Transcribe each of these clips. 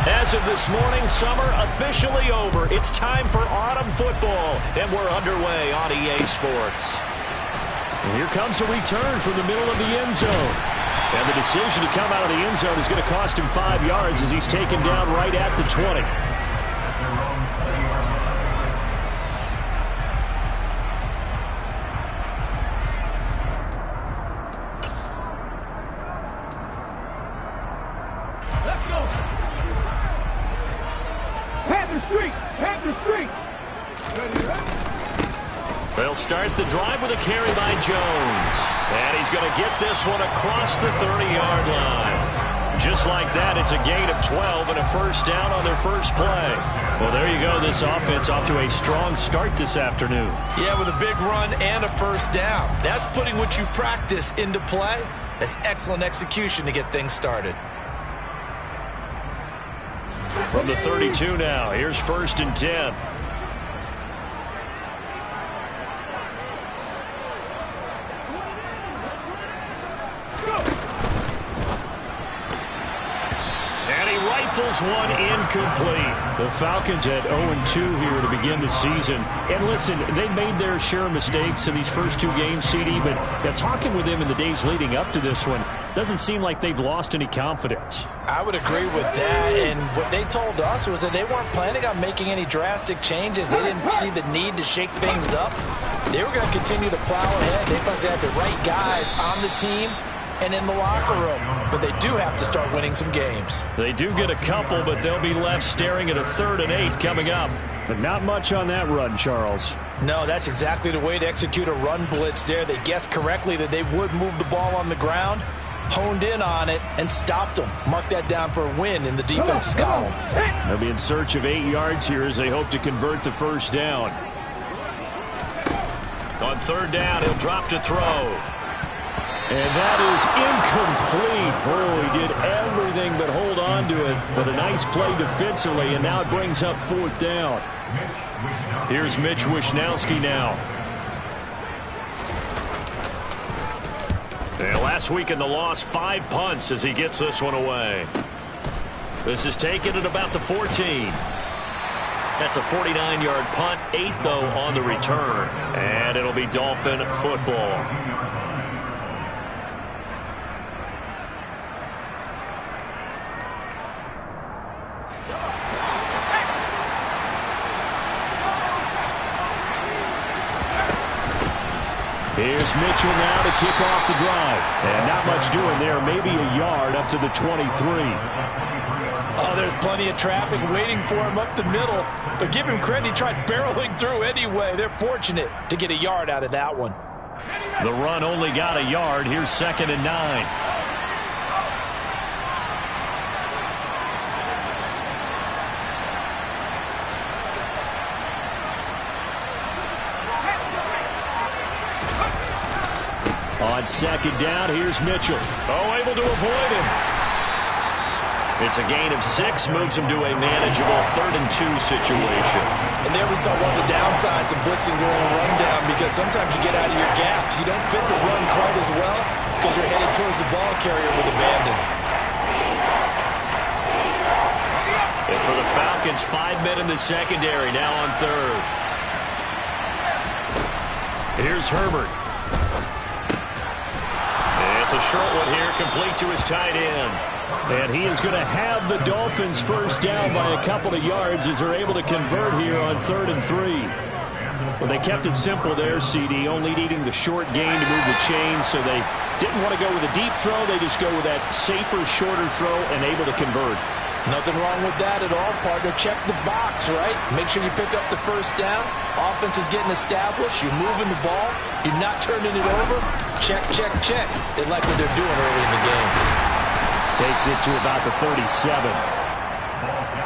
As of this morning, summer officially over. It's time for autumn football, and we're underway on EA Sports. And here comes a return from the middle of the end zone. And the decision to come out of the end zone is going to cost him 5 yards as he's taken down right at the 20. They'll start the drive with a carry by Jones. And he's going to get this one across the 30-yard line. Just like that, it's a gain of 12 and a first down on their first play. Well, there you go. This offense off to a strong start this afternoon. Yeah, with a big run and a first down. That's putting what you practice into play. That's excellent execution to get things started. From the 32 now, here's 1st and 10. One incomplete. The Falcons at 0-2 here to begin the season. And listen, they made their share of mistakes in these first 2 games, CD, but talking with them in the days leading up to this one, doesn't seem like they've lost any confidence. I would agree with that, and what they told us was that they weren't planning on making any drastic changes. They didn't see the need to shake things up. They were going to continue to plow ahead. They thought they had the right guys on the team and in the locker room. But they do have to start winning some games. They do get a couple, but they'll be left staring at a 3rd and 8 coming up. But not much on that run, Charles. No, that's exactly the way to execute a run blitz there. They guessed correctly that they would move the ball on the ground, honed in on it, and stopped them. Mark that down for a win in the defense's column. They'll be in search of 8 yards here as they hope to convert the first down. On 3rd down, he'll drop to throw. And that is incomplete. Oh, he did everything but hold on to it. But a nice play defensively, and now it brings up 4th down. Here's Mitch Wishnowsky now. And last week in the loss, 5 punts as he gets this one away. This is taken at about the 14. That's a 49-yard punt, 8, though, on the return. And it'll be Dolphin football. Here's Mitchell now to kick off the drive. And not much doing there. Maybe a yard up to the 23. Oh, there's plenty of traffic waiting for him up the middle. But give him credit, he tried barreling through anyway. They're fortunate to get a yard out of that one. The run only got a yard. Here's 2nd and 9. On 2nd down, here's Mitchell. Oh, able to avoid him. It's a gain of 6, moves him to a manageable 3rd and 2 situation. And there we saw one of the downsides of blitzing during a rundown, because sometimes you get out of your gaps. You don't fit the run quite as well because you're headed towards the ball carrier with abandon. And for the Falcons, 5 men in the secondary, now on 3rd. Here's Herbert. It's a short one here, complete to his tight end. And he is going to have the Dolphins first down by a couple of yards as they're able to convert here on 3rd and 3. Well, they kept it simple there, CD, only needing the short gain to move the chains, so they didn't want to go with a deep throw. They just go with that safer, shorter throw and able to convert. Nothing wrong with that at all, partner. Check the box, right? Make sure you pick up the first down. Offense is getting established. You're moving the ball. You're not turning it over. Check, check, check. They like what they're doing early in the game. Takes it to about the 37.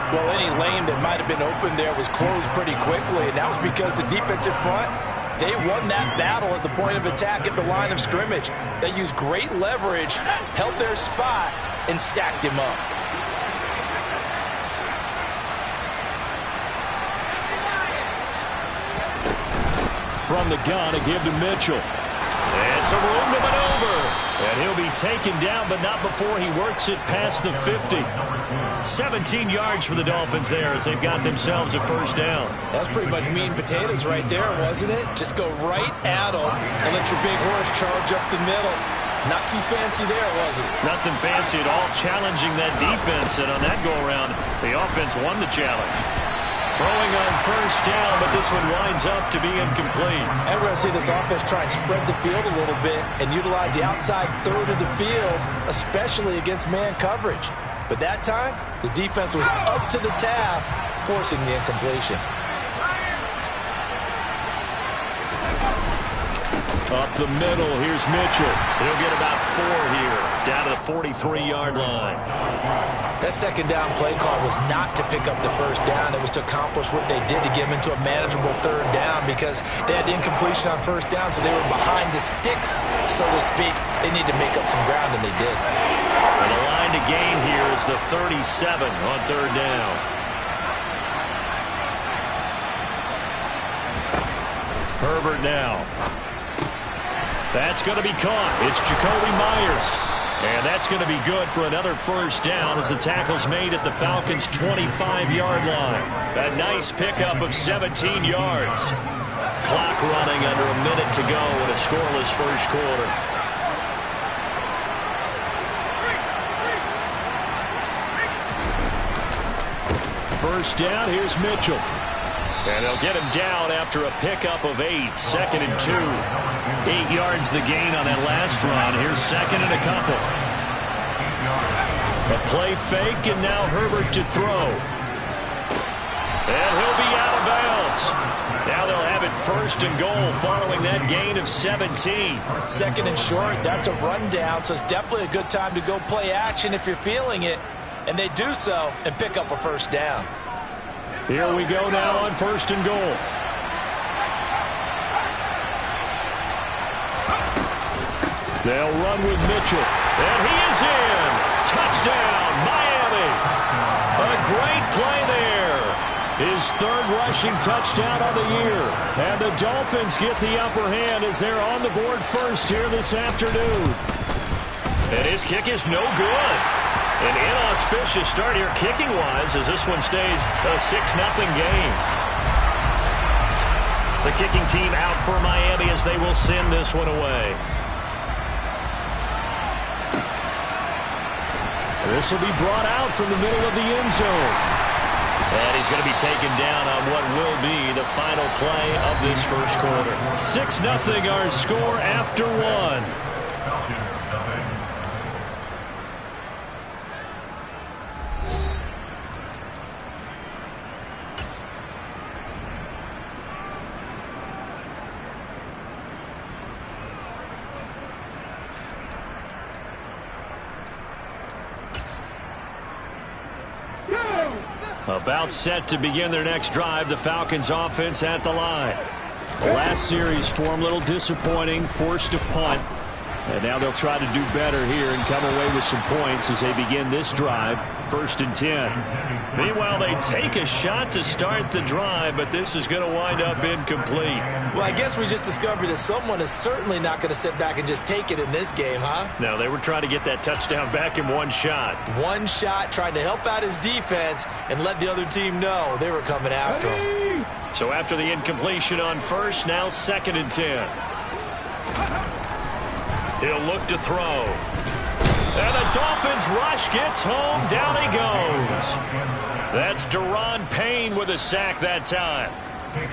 Well, any lane that might have been open there was closed pretty quickly, and that was because the defensive front, they won that battle at the point of attack at the line of scrimmage. They used great leverage, held their spot, and stacked him up. From the gun, a give to Mitchell. And some room to maneuver. And he'll be taken down, but not before he works it past the 50. 17 yards for the Dolphins there as they've got themselves a first down. That's pretty much meat and potatoes right there, wasn't it? Just go right at them and let your big horse charge up the middle. Not too fancy there, was it? Nothing fancy at all, challenging that defense. And on that go-around, the offense won the challenge. Throwing on first down, but this one winds up to be incomplete. And we're going to see this offense try and spread the field a little bit and utilize the outside third of the field, especially against man coverage. But that time, the defense was up to the task, forcing the incompletion. Up the middle, here's Mitchell. He'll get about 4 here, down to the 43-yard line. That second down play call was not to pick up the first down. It was to accomplish what they did to get them into a manageable third down because they had incompletion on first down, so they were behind the sticks, so to speak. They need to make up some ground, and they did. And the line to gain here is the 37 on third down. Herbert now. That's going to be caught. It's Jacoby Myers. And that's going to be good for another first down as the tackle's made at the Falcons' 25-yard line. A nice pickup of 17 yards. Clock running under a minute to go in a scoreless first quarter. First down, here's Mitchell. And they'll get him down after a pickup of 8. 2nd and 2. 8 yards the gain on that last run. Here's 2nd and a couple. A play fake, and now Herbert to throw. And he'll be out of bounds. Now they'll have it 1st and goal following that gain of 17. 2nd and short, that's a rundown, so it's definitely a good time to go play action if you're feeling it. And they do so and pick up a first down. Here we go now on 1st and goal. They'll run with Mitchell. And he is in. Touchdown, Miami. A great play there. His 3rd rushing touchdown of the year. And the Dolphins get the upper hand as they're on the board first here this afternoon. And his kick is no good. An inauspicious start here kicking-wise as this one stays a 6-0 game. The kicking team out for Miami as they will send this one away. This will be brought out from the middle of the end zone. And he's going to be taken down on what will be the final play of this first quarter. 6-0 our score after 1. About set to begin their next drive, the Falcons offense at the line. Last series for them, a little disappointing, forced a punt. And now they'll try to do better here and come away with some points as they begin this drive, 1st and 10. Meanwhile, they take a shot to start the drive, but this is going to wind up incomplete. Well, I guess we just discovered that someone is certainly not going to sit back and just take it in this game, huh? No, they were trying to get that touchdown back in one shot. One shot, trying to help out his defense and let the other team know they were coming after him. So after the incompletion on first, now 2nd and 10. He'll look to throw. And the Dolphins rush gets home. Down he goes. That's Deron Payne with a sack that time.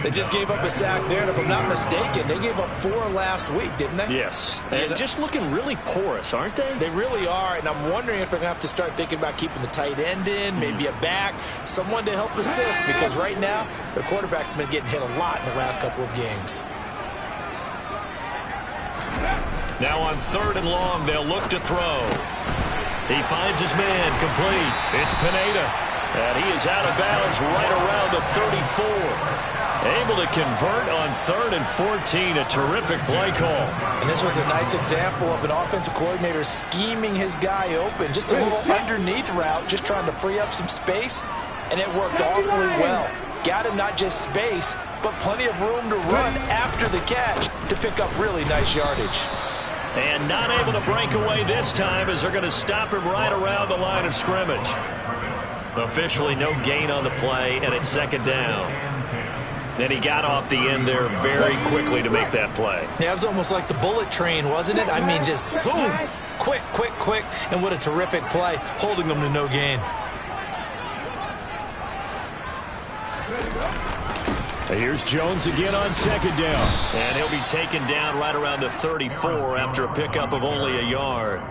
They just gave up a sack there, and if I'm not mistaken, they gave up 4 last week, didn't they? Yes. And just looking really porous, aren't they? They really are, and I'm wondering if they're going to have to start thinking about keeping the tight end in, maybe a back, someone to help assist, because right now, their quarterback's been getting hit a lot in the last couple of games. Now on 3rd and long, they'll look to throw. He finds his man complete. It's Pineda. And he is out of bounds right around the 34. Able to convert on 3rd and 14. A terrific play call. And this was a nice example of an offensive coordinator scheming his guy open. Just a little underneath route, just trying to free up some space. And it worked awfully well. Got him not just space, but plenty of room to run after the catch to pick up really nice yardage. And not able to break away this time as they're going to stop him right around the line of scrimmage. Officially no gain on the play, and it's second down. And he got off the end there very quickly to make that play. Yeah, it was almost like the bullet train, wasn't it? I mean, just zoom, quick, quick, quick, and what a terrific play, holding them to no gain. Here's Jones again on second down. And he'll be taken down right around the 34 after a pickup of only a yard.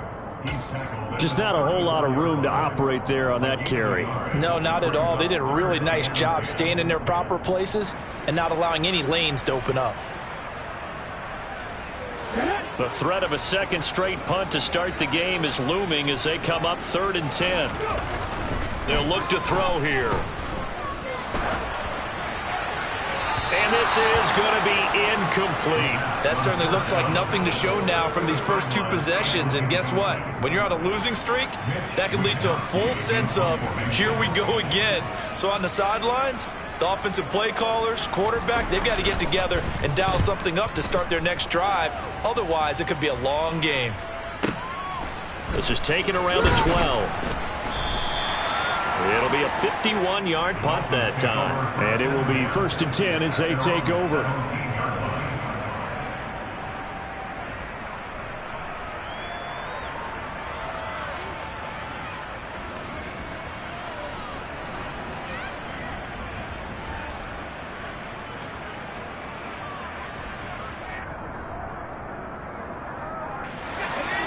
Just not a whole lot of room to operate there on that carry. No, not at all. They did a really nice job staying in their proper places and not allowing any lanes to open up. The threat of a second straight punt to start the game is looming as they come up 3rd and 10. They'll look to throw here. And this is going to be incomplete. That certainly looks like nothing to show now from these first 2 possessions. And guess what? When you're on a losing streak, that can lead to a full sense of, here we go again. So on the sidelines, the offensive play callers, quarterback, they've got to get together and dial something up to start their next drive. Otherwise, it could be a long game. This is taken around the 12. It'll be a 51-yard punt that time. And it will be 1st and 10 as they take over.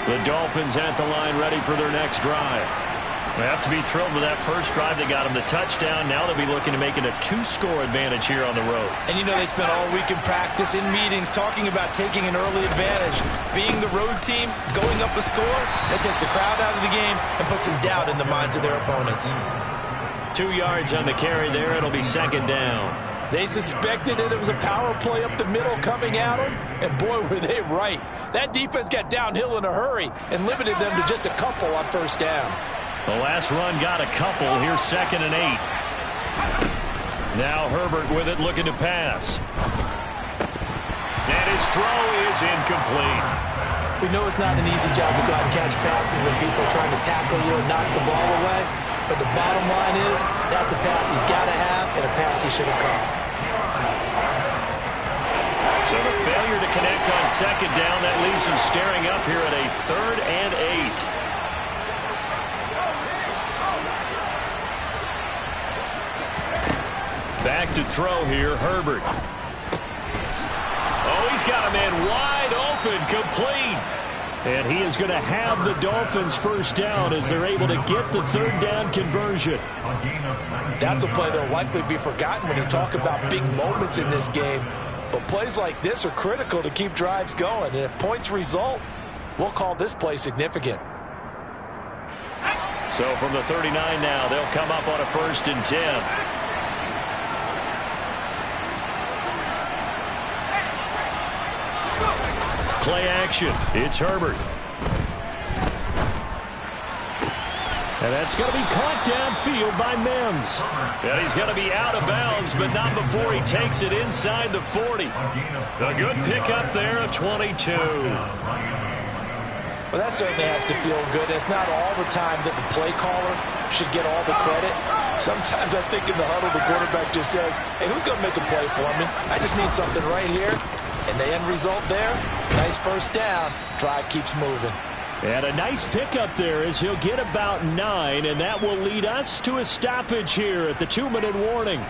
The Dolphins at the line ready for their next drive. They have to be thrilled with that first drive that got them the touchdown. Now they'll be looking to make it a 2-score advantage here on the road. And you know they spent all week in practice, in meetings, talking about taking an early advantage. Being the road team, going up a score, that takes the crowd out of the game and puts some doubt in the minds of their opponents. 2 yards on the carry there. It'll be second down. They suspected that it was a power play up the middle coming at them, and boy, were they right. That defense got downhill in a hurry and limited them to just a couple on first down. The last run got a couple. Here's 2nd and 8. Now Herbert with it, looking to pass. And his throw is incomplete. We know it's not an easy job to go out and catch passes when people are trying to tackle you and knock the ball away. But the bottom line is, that's a pass he's got to have and a pass he should have caught. So the failure to connect on second down, that leaves him staring up here at a 3rd and 8. Back to throw here, Herbert. Oh, he's got a man wide open, complete. And he is going to have the Dolphins first down as they're able to get the 3rd down conversion. That's a play that will likely be forgotten when you talk about big moments in this game. But plays like this are critical to keep drives going. And if points result, we'll call this play significant. So from the 39 now, they'll come up on a 1st and 10. Play action. It's Herbert. And that's going to be caught downfield by Mims. And he's going to be out of bounds, but not before he takes it inside the 40. A good pickup there, a 22. Well, that certainly has to feel good. It's not all the time that the play caller should get all the credit. Sometimes I think in the huddle, the quarterback just says, hey, who's going to make a play for me? I just need something right here. And the end result there, nice first down. Drive keeps moving. And a nice pickup there as he'll get about 9, and that will lead us to a stoppage here at the 2-minute warning.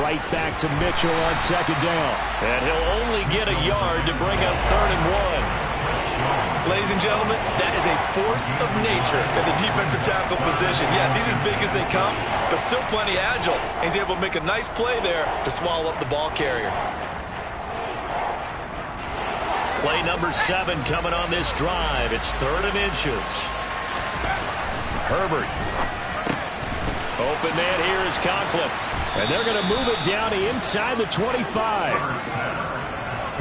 Right back to Mitchell on second down. And he'll only get a yard to bring up 3rd and 1. Ladies and gentlemen, that is a force of nature at the defensive tackle position. Yes, he's as big as they come, but still plenty agile. He's able to make a nice play there to swallow up the ball carrier. Play number 7 coming on this drive. It's 3rd and inches. Herbert. Open man here is Conklin. And they're going to move it down to inside the 25.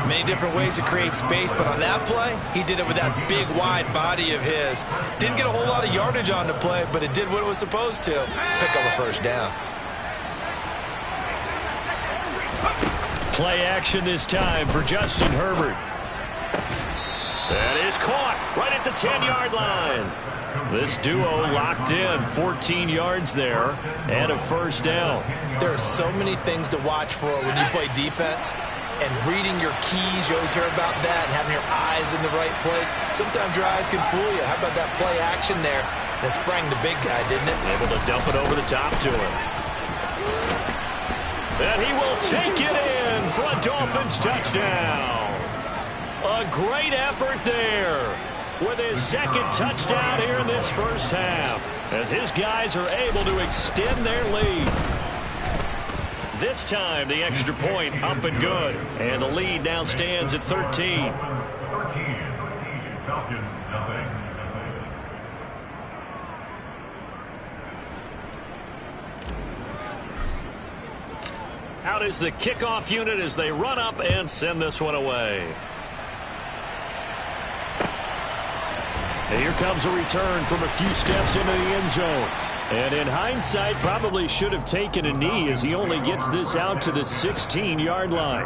Many different ways to create space, but on that play, he did it with that big, wide body of his. Didn't get a whole lot of yardage on the play, but it did what it was supposed to. Pick up a first down. Play action this time for Justin Herbert. That is caught right at the 10-yard line. This duo locked in, 14 yards there, and a first down. There are so many things to watch for when you play defense, and reading your keys, you always hear about that, and having your eyes in the right place. Sometimes your eyes can fool you. How about that play action there? That sprang the big guy, didn't it? Able to dump it over the top to him. And he will take it in for a Dolphins touchdown. A great effort there with his second touchdown here in this first half, as his guys are able to extend their lead. This time, the extra point up and good, and the lead now stands at 13. Out is the kickoff unit as they run up and send this one away. And here comes a return from a few steps into the end zone. And in hindsight, probably should have taken a knee as he only gets this out to the 16-yard line.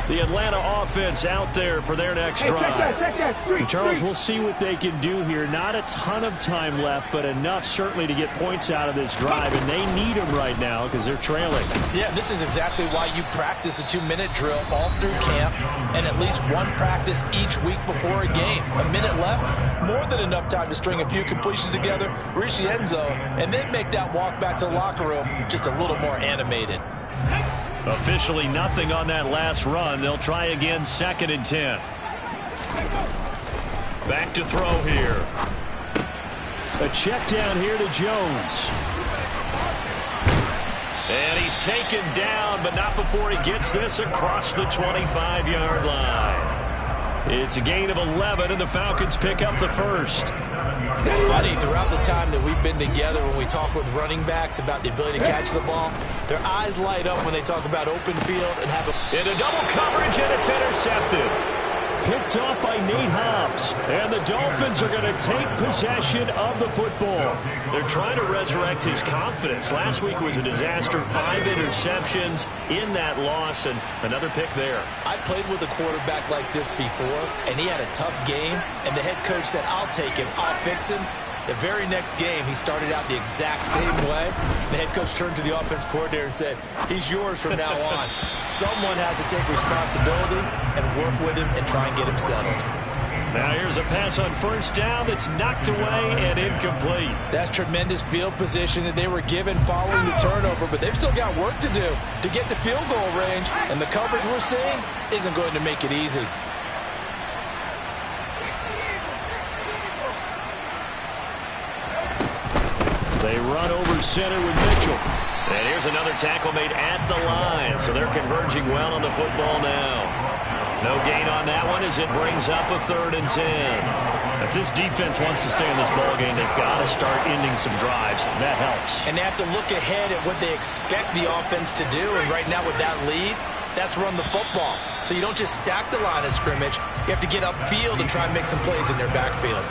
The Atlanta offense out there for their next drive. Charles, we'll see what they can do here. Not a ton of time left, but enough certainly to get points out of this drive, and they need them right now because they're trailing. Yeah, this is exactly why you practice a 2-minute drill all through camp and at least one practice each week before a game. A minute left, more than enough time to string a few completions together, reach the end zone, and then make that walk back to the locker room just a little more animated. Officially nothing on that last run. They'll try again, 2nd and 10. Back to throw here. A check down here to Jones. And he's taken down, but not before he gets this across the 25-yard line. It's a gain of 11, and the Falcons pick up the first. It's funny, throughout the time that we've been together, when we talk with running backs about the ability to catch the ball, their eyes light up when they talk about open field and have into double coverage, and it's intercepted. Picked off by Nate Hobbs, and the Dolphins are going to take possession of the football. They're trying to resurrect his confidence. Last week was a disaster, 5 interceptions in that loss, and another pick there. I played with a quarterback like this before, and he had a tough game, and the head coach said, I'll take him, I'll fix him. The very next game, he started out the exact same way. The head coach turned to the offense coordinator and said, he's yours from now on. Someone has to take responsibility and work with him and try and get him settled. Now here's a pass on first down that's knocked away and incomplete. That's tremendous field position that they were given following the turnover, but they've still got work to do to get to field goal range, and the coverage we're seeing isn't going to make it easy. They run over center with Mitchell. And here's another tackle made at the line, so they're converging well on the football now. No gain on that one as it brings up a 3rd and 10. If this defense wants to stay in this ballgame, they've got to start ending some drives. That helps. And they have to look ahead at what they expect the offense to do, and right now with that lead, that's run the football. So you don't just stack the line of scrimmage. You have to get upfield and try and make some plays in their backfield.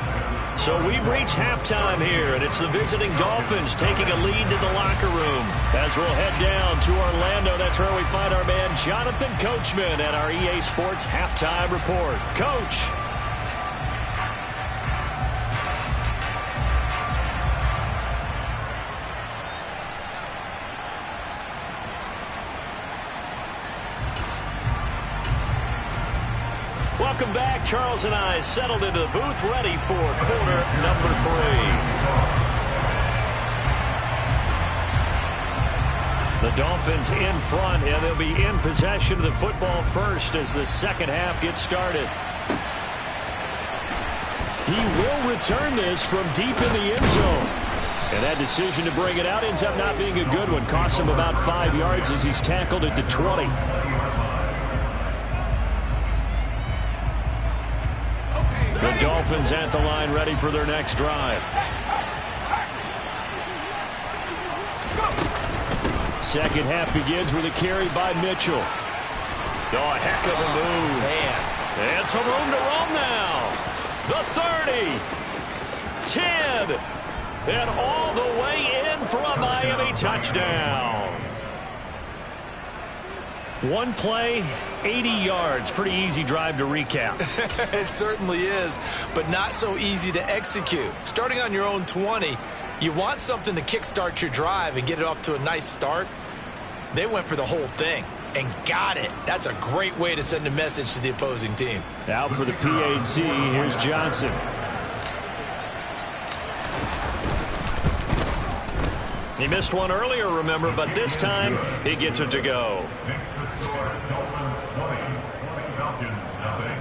So we've reached halftime here, and it's the visiting Dolphins taking a lead to the locker room. As we'll head down to Orlando, that's where we find our man Jonathan Coachman at our EA Sports Halftime Report. Coach. Welcome back. Charles and I settled into the booth, ready for quarter number 3. The Dolphins in front, and they'll be in possession of the football first as the second half gets started. He will return this from deep in the end zone. And that decision to bring it out ends up not being a good one. Costs him about 5 yards as he's tackled at the 20. The Dolphins at the line, ready for their next drive. Second half begins with a carry by Mitchell. Oh, a heck of a move. Man. And some room to roam now. The 30. 10. And all the way in for a Miami touchdown. One play, 80 yards. Pretty easy drive to recap. It certainly is, but not so easy to execute. Starting on your own 20, you want something to kickstart your drive and get it off to a nice start. They went for the whole thing and got it. That's a great way to send a message to the opposing team. Out for the PAT, here's Johnson. He missed one earlier, remember, but this time he gets it to go. Next to score, Dolphins 20, Falcons nothing.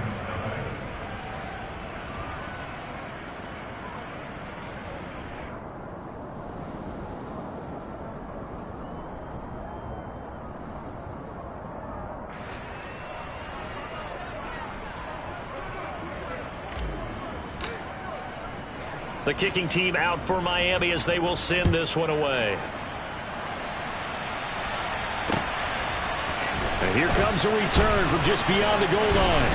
The kicking team out for Miami as they will send this one away. And here comes a return from just beyond the goal line.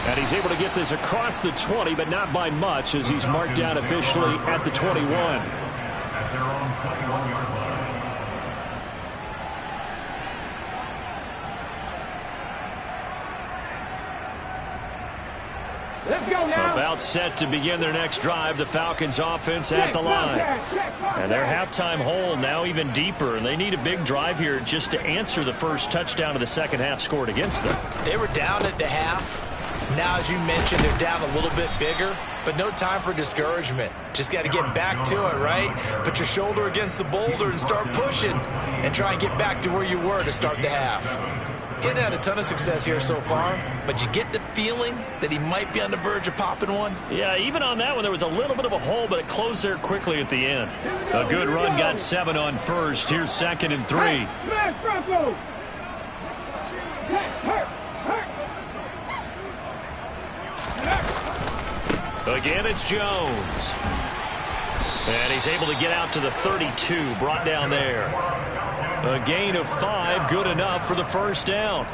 And he's able to get this across the 20, but not by much as he's marked down officially at the 21. At their own 21-yard line. Let's go now. About set to begin their next drive, the Falcons offense at the line. And their halftime hole now even deeper, and they need a big drive here just to answer the first touchdown of the second half scored against them. They were down at the half. Now, as you mentioned, they're down a little bit bigger, but no time for discouragement. Just got to get back to it, right? Put your shoulder against the boulder and start pushing and try and get back to where you were to start the half. Getting had a ton of success here so far, but you get the feeling that he might be on the verge of popping one. Yeah, even on that one, there was a little bit of a hole, but it closed there quickly at the end. A good run got 7 on first. Here's 2nd and 3. Smash Broncos. Again, it's Jones. And he's able to get out to the 32, brought down there. A gain of 5, good enough for the first down.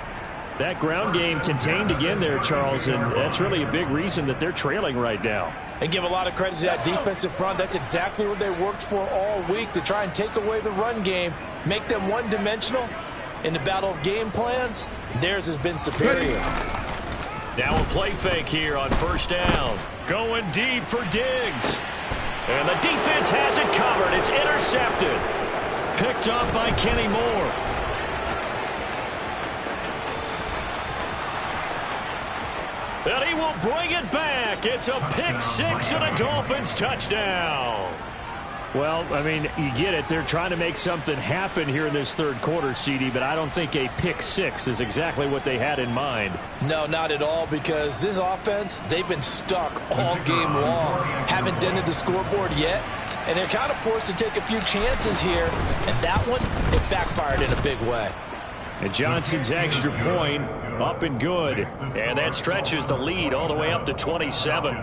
That ground game contained again there, Charles, and that's really a big reason that they're trailing right now. And give a lot of credit to that defensive front. That's exactly what they worked for all week, to try and take away the run game, make them one-dimensional. In the battle of game plans, theirs has been superior. Now a play fake here on first down. Going deep for Diggs. And the defense has it covered. It's intercepted. Picked up by Kenny Moore. And he will bring it back. It's a pick six and a Dolphins touchdown. Well, I mean, you get it. They're trying to make something happen here in this third quarter, CD, but I don't think a pick six is exactly what they had in mind. No, not at all, because this offense, they've been stuck all game long. Haven't dented the scoreboard yet, and they're kind of forced to take a few chances here, and that one, it backfired in a big way. And Johnson's extra point up and good, and that stretches the lead all the way up to 27.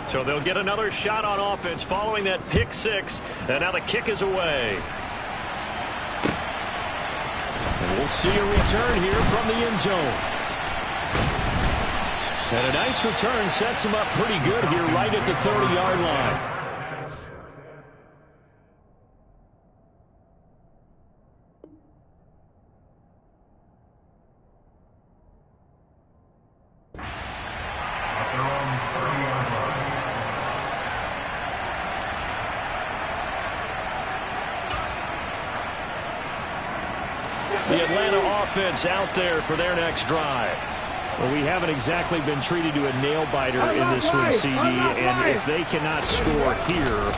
So they'll get another shot on offense following that pick six, and now the kick is away. And we'll see a return here from the end zone. And a nice return sets him up pretty good here right at the 30-yard line. The Atlanta offense out there for their next drive. Well, we haven't exactly been treated to a nail-biter in this one, CD, and if they cannot score here,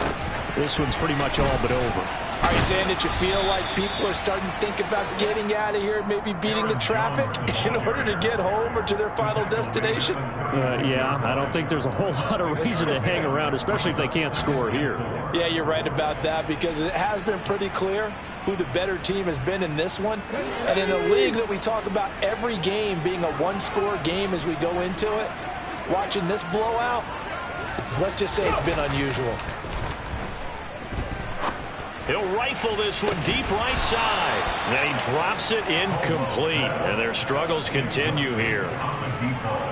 this one's pretty much all but over. Are you saying that you feel like people are starting to think about getting out of here, maybe beating the traffic in order to get home or to their final destination? Yeah, I don't think there's a whole lot of reason to hang around, especially if they can't score here. Yeah, you're right about that, because it has been pretty clear who the better team has been in this one. And in a league that we talk about every game being a one-score game as we go into it, watching this blowout, let's just say it's been unusual. He'll rifle this one deep right side. And he drops it incomplete. And their struggles continue here.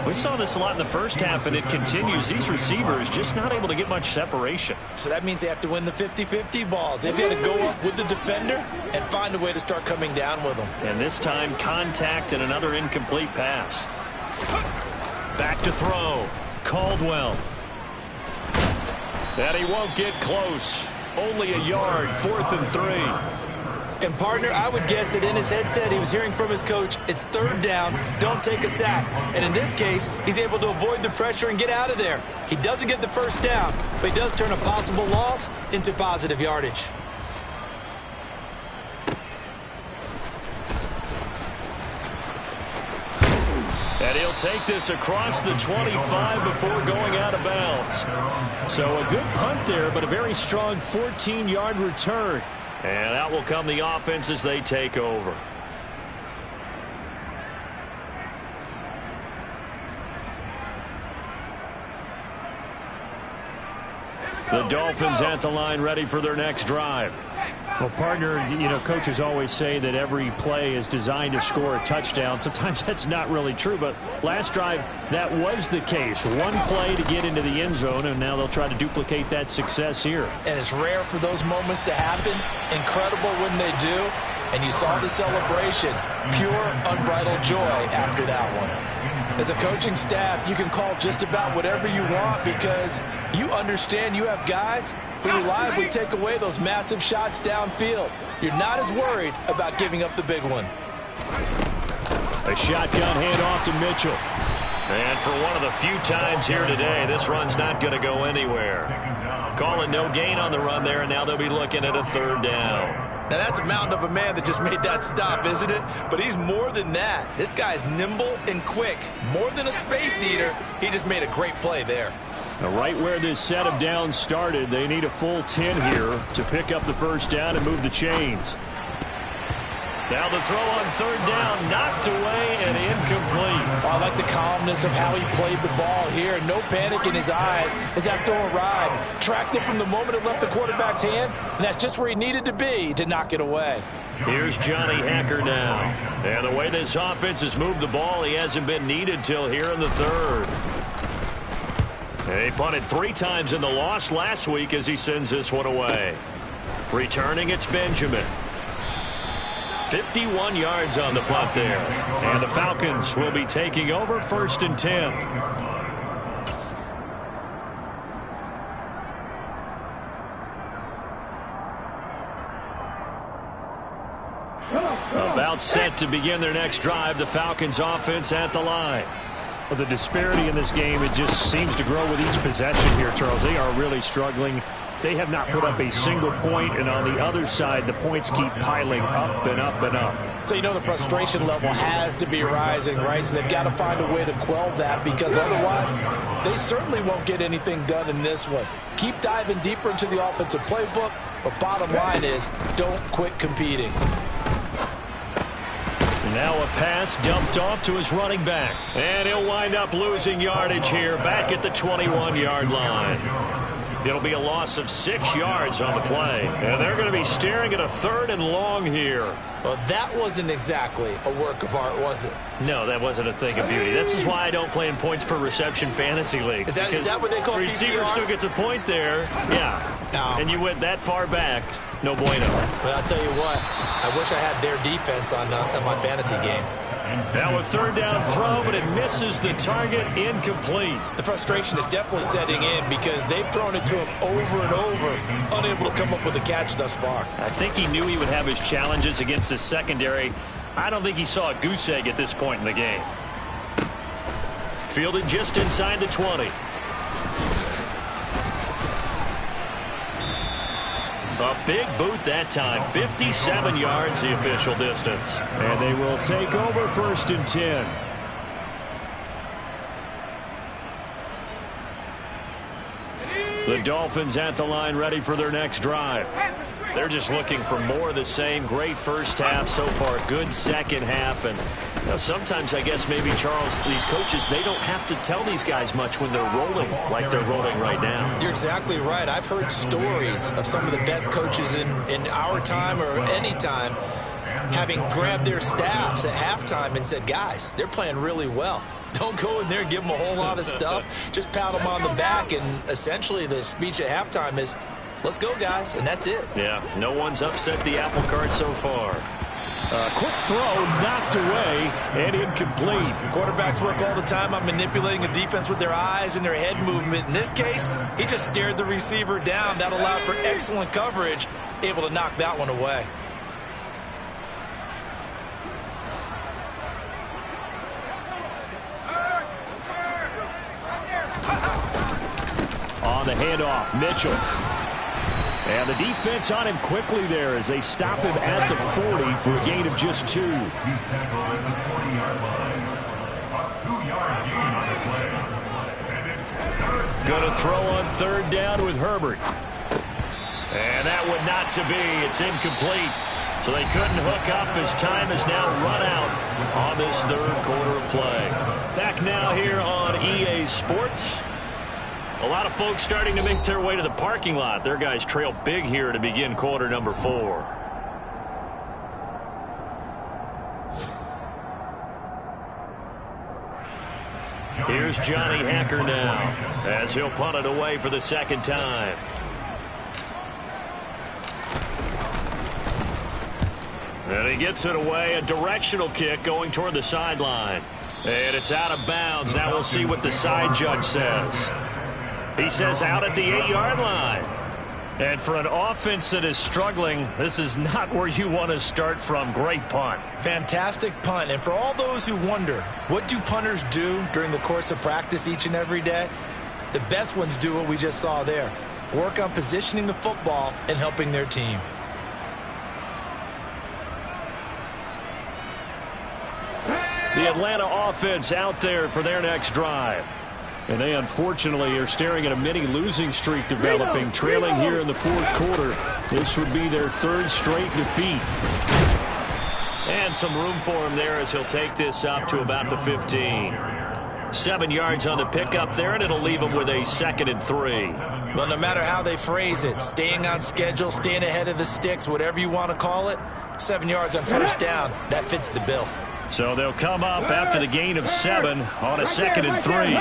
We saw this a lot in the first half, and it continues. These receivers just not able to get much separation. So that means they have to win the 50-50 balls. They've got to go up with the defender and find a way to start coming down with them. And this time, contact and another incomplete pass. Back to throw. Caldwell. And he won't get close. Only a yard, 4th and 3. And, partner, I would guess that in his headset he was hearing from his coach, it's 3rd down, don't take a sack. And in this case, he's able to avoid the pressure and get out of there. He doesn't get the 1st down, but he does turn a possible loss into positive yardage. And he'll take this across the 25 before going out of bounds. So a good punt there, but a very strong 14-yard return. And out will come the offense as they take over. The Dolphins at the line ready for their next drive. Well, partner, you know, coaches always say that every play is designed to score a touchdown. Sometimes that's not really true, but last drive, that was the case. One play to get into the end zone, and now they'll try to duplicate that success here. And it's rare for those moments to happen. Incredible when they do. And you saw the celebration. Pure, unbridled joy after that one. As a coaching staff, you can call just about whatever you want because you understand you have guys who reliably take away those massive shots downfield. You're not as worried about giving up the big one. A shotgun handoff to Mitchell. And for one of the few times here today, this run's not going to go anywhere. Calling no gain on the run there, and now they'll be looking at a 3rd down. Now, that's a mountain of a man that just made that stop, isn't it? But he's more than that. This guy's nimble and quick. More than a space eater, he just made a great play there. Now, right where this set of downs started, they need a full 10 here to pick up the 1st down and move the chains. Now the throw on 3rd down, knocked away and incomplete. I like the calmness of how he played the ball here. No panic in his eyes as that throw arrived. Tracked it from the moment it left the quarterback's hand, and that's just where he needed to be to knock it away. Here's Johnny Hacker now. And the way this offense has moved the ball, he hasn't been needed till here in the 3rd. They punted 3 times in the loss last week as he sends this one away. Returning, it's Benjamin. 51 yards on the punt there. And the Falcons will be taking over 1st and 10. About set to begin their next drive, the Falcons offense at the line. Well, the disparity in this game, it just seems to grow with each possession here, Charles. They are really struggling. They have not put up a single point, and on the other side, the points keep piling up and up and up. So you know the frustration level has to be rising, right? So they've got to find a way to quell that because otherwise they certainly won't get anything done in this one. Keep diving deeper into the offensive playbook, but bottom line is don't quit competing. Now a pass dumped off to his running back. And he'll wind up losing yardage here back at the 21-yard line. It'll be a loss of 6 yards on the play. And they're going to be staring at a 3rd and long here. Well, that wasn't exactly a work of art, was it? No, that wasn't a thing of beauty. This is why I don't play in points per reception fantasy leagues. Is that what they call receiver PPR? Still gets a point there. Yeah. No. And you went that far back. No bueno. Well, I'll tell you what. I wish I had their defense on my fantasy game. Now a 3rd down throw, but it misses the target, incomplete. The frustration is definitely setting in because they've thrown it to him over and over, unable to come up with a catch thus far. I think he knew he would have his challenges against his secondary. I don't think he saw a goose egg at this point in the game. Fielded just inside the 20. A big boot that time. 57 yards the official distance. And they will take over 1st and 10. The Dolphins at the line ready for their next drive. They're just looking for more of the same. Great first half so far. Good second half. And you know, sometimes I guess maybe, Charles, these coaches, they don't have to tell these guys much when they're rolling like they're rolling right now. You're exactly right. I've heard stories of some of the best coaches in our time or any time having grabbed their staffs at halftime and said, guys, they're playing really well. Don't go in there and give them a whole lot of stuff. Just pat them on the back. And essentially the speech at halftime is, let's go, guys, and that's it. Yeah, no one's upset the apple cart so far. Quick throw, knocked away, and incomplete. Quarterbacks work all the time on manipulating a defense with their eyes and their head movement. In this case, he just stared the receiver down. That allowed for excellent coverage, able to knock that one away. On the handoff, Mitchell. And the defense on him quickly there as they stop him at the 40 for a gain of just 2. He's tackled at the 40-yard line. A 2-yard gain on the play. And it's third down. Going to throw on third down with Herbert. And that would not to be. It's incomplete. So they couldn't hook up as time is now run out on this third quarter of play. Back now here on EA Sports. A lot of folks starting to make their way to the parking lot. Their guys trail big here to begin quarter number 4. Here's Johnny Hacker now as he'll punt it away for the second time. And he gets it away, a directional kick going toward the sideline. And it's out of bounds. Now we'll see what the side judge says. He says out at the 8-yard line. And for an offense that is struggling, this is not where you want to start from. Great punt. Fantastic punt. And for all those who wonder, what do punters do during the course of practice each and every day? The best ones do what we just saw there. Work on positioning the football and helping their team. The Atlanta offense out there for their next drive. And they unfortunately are staring at a mini losing streak developing, trailing here in the fourth quarter. This would be their third straight defeat. And some room for him there as he'll take this up to about the 15. 7 yards on the pickup there, and it'll leave him with a 2nd and 3. Well, no matter how they phrase it, staying on schedule, staying ahead of the sticks, whatever you want to call it, 7 yards on first down, that fits the bill. So they'll come up after the gain of 7 on a 2nd and 3.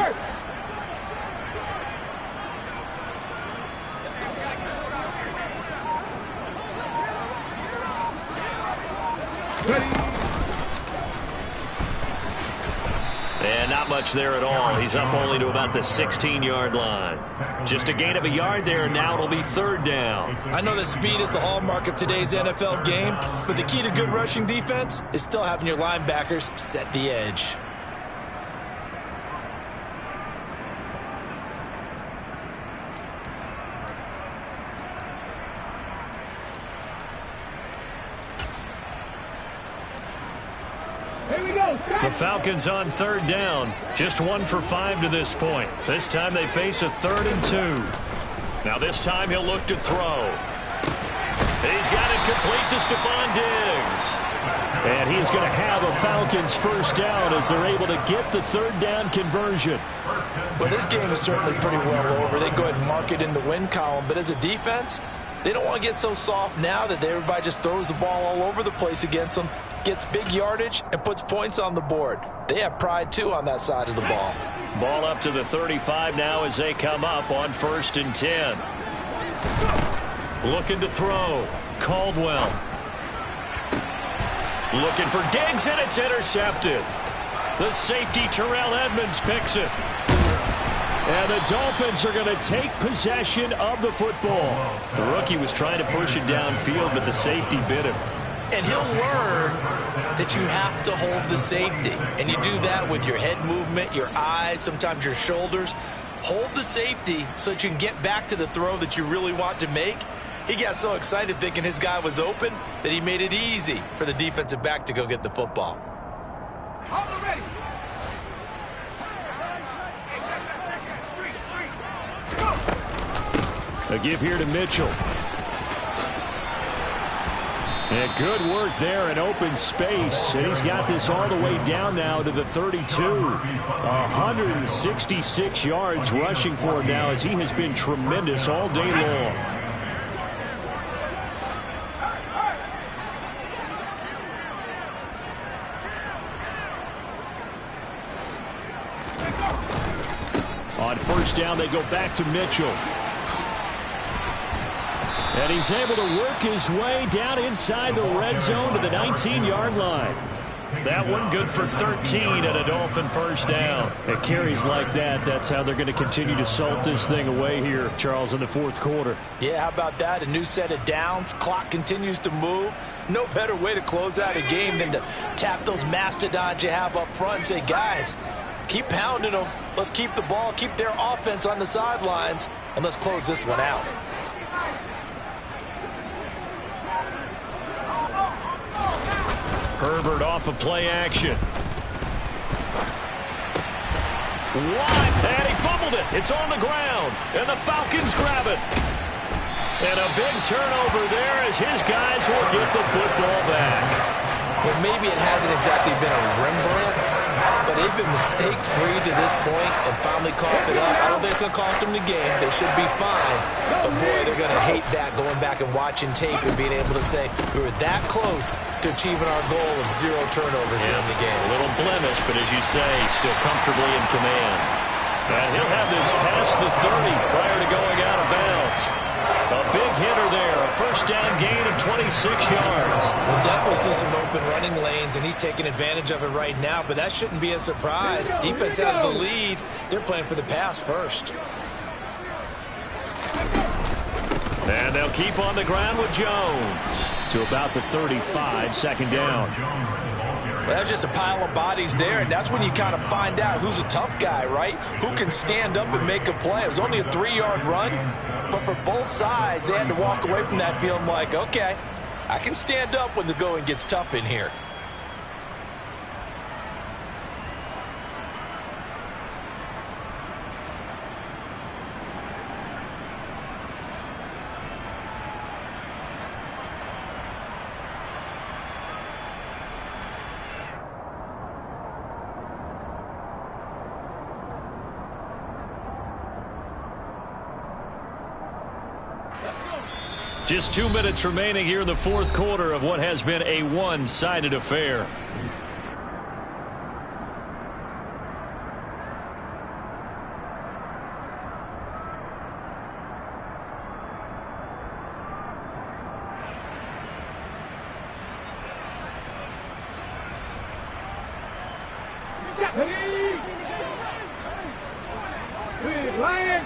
And not much there at all. He's up only to about the 16-yard line. Just a gain of a yard there, and now it'll be third down. I know that speed is the hallmark of today's NFL game, but the key to good rushing defense is still having your linebackers set the edge. The Falcons on third down. Just 1 for 5 to this point. This time they face a 3rd and 2. Now this time he'll look to throw. He's got it complete to Stephon Diggs. And he's going to have a Falcons first down as they're able to get the third down conversion. Well, this game is certainly pretty well over. They go ahead and mark it in the win column. But as a defense, they don't want to get so soft now that everybody just throws the ball all over the place against them, gets big yardage, and puts points on the board. They have pride, too, on that side of the ball. Ball up to the 35 now as they come up on 1st and 10. Looking to throw. Caldwell. Looking for Diggs, and it's intercepted. The safety, Terrell Edmonds, picks it. And the Dolphins are going to take possession of the football. The rookie was trying to push it downfield, but the safety bit him. And he'll learn that you have to hold the safety. And you do that with your head movement, your eyes, sometimes your shoulders. Hold the safety so that you can get back to the throw that you really want to make. He got so excited thinking his guy was open that he made it easy for the defensive back to go get the football. A give here to Mitchell. Yeah, good work there in open space. And he's got this all the way down now to the 32. 166 yards rushing for him now as he has been tremendous all day long. On first down, they go back to Mitchell. And he's able to work his way down inside the red zone to the 19-yard line. That one good for 13 and a Dolphin first down. At carries like that, that's how they're going to continue to salt this thing away here, Charles, in the fourth quarter. Yeah, how about that? A new set of downs. Clock continues to move. No better way to close out a game than to tap those mastodons you have up front and say, guys, keep pounding them. Let's keep the ball, keep their offense on the sidelines, and let's close this one out. Herbert off of play action. What? And he fumbled it. It's on the ground. And the Falcons grab it. And a big turnover there as his guys will get the football back. Well, maybe it hasn't exactly been a Rembrandt, but they've been mistake-free to this point and finally coughed it up. I don't think it's going to cost them the game. They should be fine. But, boy, they're going to hate that going back and watching tape and being able to say we were that close to achieving our goal of 0 turnovers during the game. A little blemish, but as you say, still comfortably in command. And he'll have this past the 30 prior to going out of bounds. A big hitter there, a first down gain of 26 yards. We'll definitely see some open running lanes, and he's taking advantage of it right now, but that shouldn't be a surprise. Defense has the lead. They're playing for the pass first. And they'll keep on the ground with Jones. To about the 35, second down. Well, that's just a pile of bodies there, and that's when you kind of find out who's a tough guy, right? Who can stand up and make a play. It was only a 3-yard run, but for both sides, they had to walk away from that feeling like, okay, I can stand up when the going gets tough in here. Just 2 minutes remaining here in the fourth quarter of what has been a one-sided affair. Lion.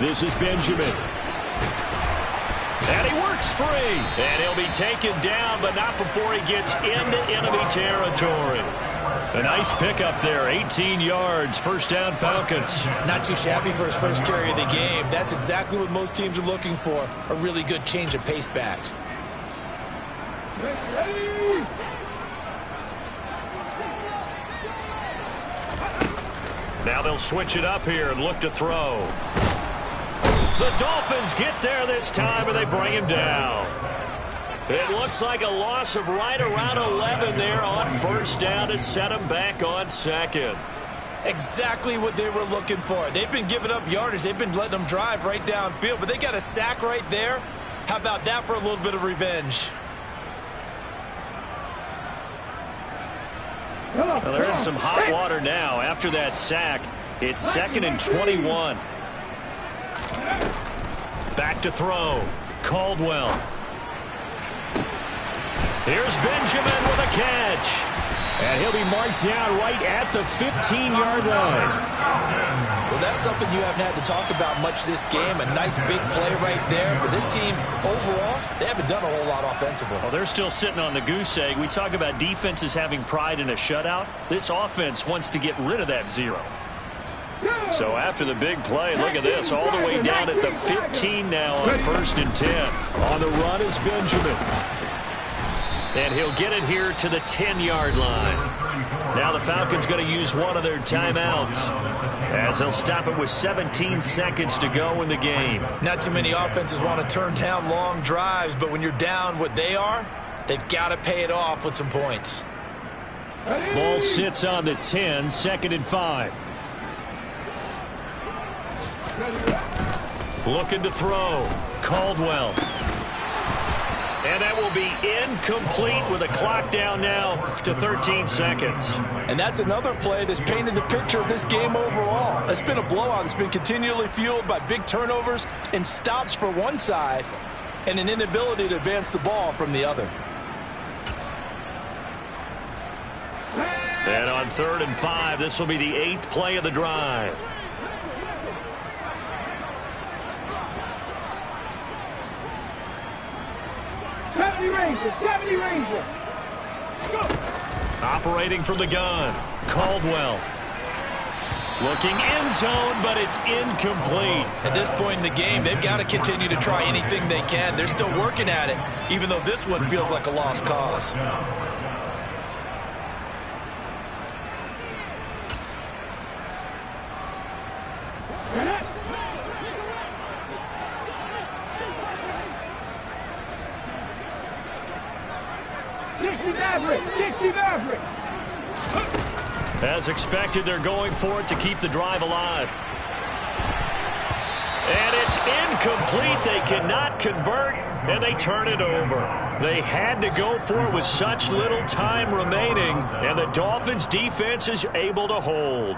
This is Benjamin. And he works free. And he'll be taken down, but not before he gets into enemy territory. A nice pickup there, 18 yards, first down Falcons. Not too shabby for his first carry of the game. That's exactly what most teams are looking for, a really good change of pace back. Now they'll switch it up here and look to throw. The Dolphins get there this time, and they bring him down. It looks like a loss of right around 11 there on first down to set him back on second. Exactly what they were looking for. They've been giving up yardage. They've been letting them drive right downfield, but they got a sack right there. How about that for a little bit of revenge? Well, they're in some hot water now. After that sack, it's 2nd and 21. Back to throw. Caldwell. Here's Benjamin with a catch. And he'll be marked down right at the 15-yard line. Well, that's something you haven't had to talk about much this game. A nice big play right there. But this team, overall, they haven't done a whole lot offensively. Well, they're still sitting on the goose egg. We talk about defenses having pride in a shutout. This offense wants to get rid of that 0. So after the big play, look at this, all the way down at the 15 now on 1st and 10. On the run is Benjamin. And he'll get it here to the 10-yard line. Now the Falcons going to use one of their timeouts as they'll stop it with 17 seconds to go in the game. Not too many offenses want to turn down long drives, but when you're down what they are, they've got to pay it off with some points. Ball sits on the 10, 2nd and 5. Looking to throw. Caldwell. And that will be incomplete with a clock down now to 13 seconds. And that's another play that's painted the picture of this game overall. It's been a blowout. It's been continually fueled by big turnovers and stops for one side and an inability to advance the ball from the other. And on 3rd and 5, this will be the 8th play of the drive. Operating from the gun, Caldwell. Looking end zone, but it's incomplete. At this point in the game, they've got to continue to try anything they can. They're still working at it, even though this one feels like a lost cause. As expected, they're going for it to keep the drive alive. And it's incomplete. They cannot convert, and they turn it over. They had to go for it with such little time remaining, and the Dolphins' defense is able to hold.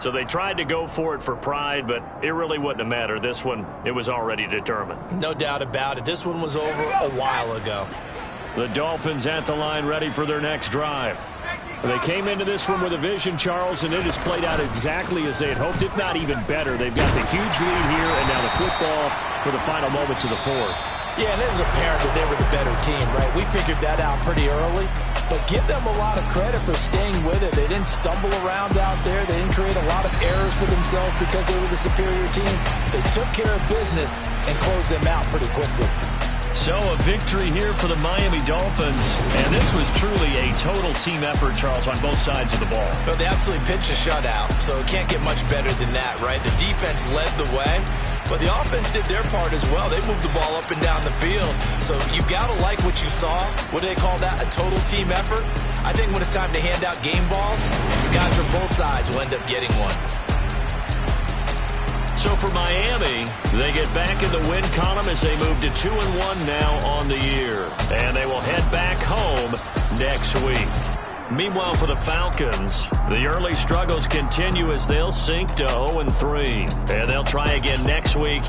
So they tried to go for it for pride, but it really wouldn't have mattered. This one, it was already determined. No doubt about it. This one was over a while ago. The Dolphins at the line ready for their next drive. They came into this one with a vision, Charles, and it has played out exactly as they had hoped, if not even better. They've got the huge lead here, and now the football for the final moments of the 4th. Yeah, and it was apparent that they were the better team, right? We figured that out pretty early, but give them a lot of credit for staying with it. They didn't stumble around out there. They didn't create a lot of errors for themselves because they were the superior team. They took care of business and closed them out pretty quickly. So a victory here for the Miami Dolphins, and this was truly a total team effort, Charles, on both sides of the ball. But they absolutely pitched a shutout, so it can't get much better than that, right? The defense led the way, but the offense did their part as well. They moved the ball up and down the field, so you've got to like what you saw. What do they call that, a total team effort? I think when it's time to hand out game balls, the guys from both sides will end up getting one. So for Miami, they get back in the win column as they move to 2-1 now on the year. And they will head back home next week. Meanwhile, for the Falcons, the early struggles continue as they'll sink to 0-3. And they'll try again next week